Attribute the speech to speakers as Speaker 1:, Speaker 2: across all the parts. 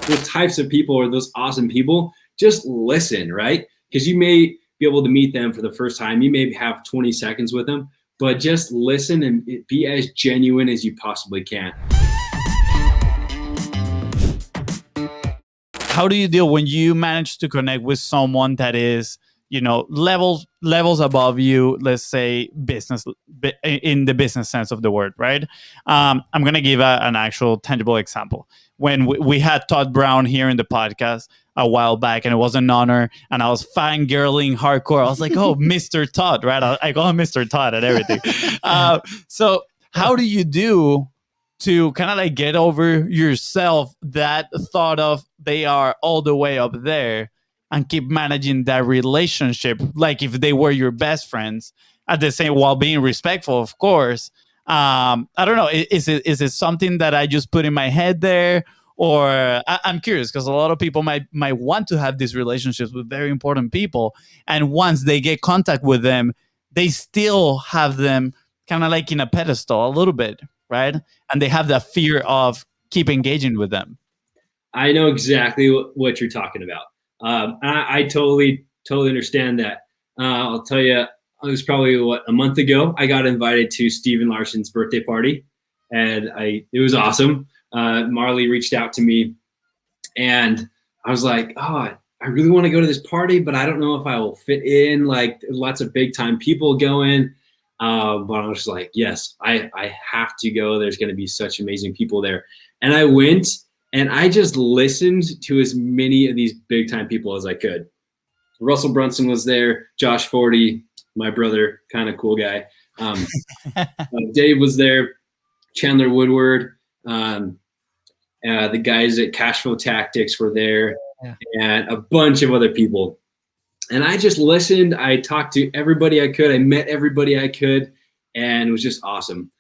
Speaker 1: those types of people or those awesome people, just listen, right? Because you may be able to meet them for the first time. You may have 20 seconds with them, but just listen and be as genuine as you possibly can.
Speaker 2: How do you deal when you manage to connect with someone that is, you know, levels above you, let's say business, in the business sense of the word, right? I'm going to give an actual tangible example. When we had Todd Brown here in the podcast a while back, and it was an honor, and I was fangirling hardcore. I was like, oh, Mr. Todd, right? I call him Mr. Todd and everything. So how do you do to kind of like get over yourself that thought of they are all the way up there and keep managing that relationship like if they were your best friends at the same, while being respectful, of course? I don't know. Is it something that I just put in my head there? Or I'm curious because a lot of people might want to have these relationships with very important people. And once they get contact with them, they still have them kind of like in a pedestal a little bit, right? And they have that fear of keep engaging with them.
Speaker 1: I know exactly what you're talking about. I totally understand that. I'll tell you, it was probably a month ago. I got invited to Steven Larson's birthday party, and it was awesome. Marley reached out to me, and I was like, oh, I really want to go to this party, but I don't know if I will fit in. Like, lots of big time people going. But I was like, yes, I have to go. There's going to be such amazing people there. And I went, and I just listened to as many of these big time people as I could. Russell Brunson was there, Josh Forty, my brother, kind of cool guy. Dave was there, Chandler Woodward, the guys at Cashflow Tactics were there, and a bunch of other people. And I just listened. I talked to everybody I could. I met everybody I could, and it was just awesome.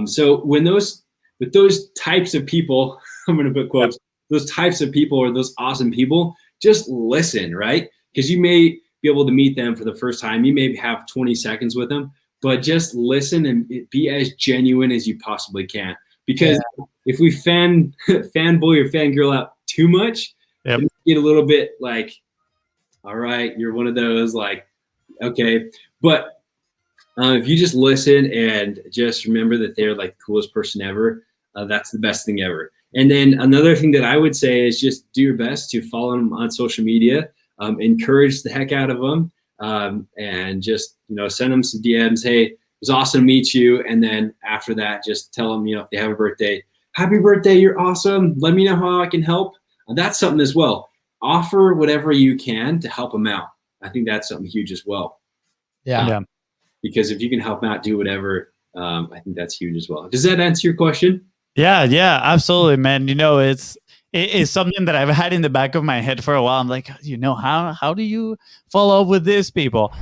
Speaker 1: So with those types of people, I'm going to put quotes, those types of people or those awesome people, just listen, right? Because you may be able to meet them for the first time. You may have 20 seconds with them, but just listen and be as genuine as you possibly can. Because if we fanboy or fangirl out too much, it might get a little bit like, all right, you're one of those, like, okay. But if you just listen and just remember that they're like the coolest person ever, that's the best thing ever. And then another thing that I would say is just do your best to follow them on social media, encourage the heck out of them, and just, send them some DMs. Hey, it was awesome to meet you. And then after that, just tell them, if they have a birthday, happy birthday, you're awesome. Let me know how I can help. That's something as well. Offer whatever you can to help them out. I think that's something huge as well.
Speaker 2: Yeah.
Speaker 1: Because if you can help them out, do whatever. I think that's huge as well. Does that answer your question?
Speaker 2: Yeah, absolutely, man. It's something that I've had in the back of my head for a while. I'm like, how do you follow up with these people?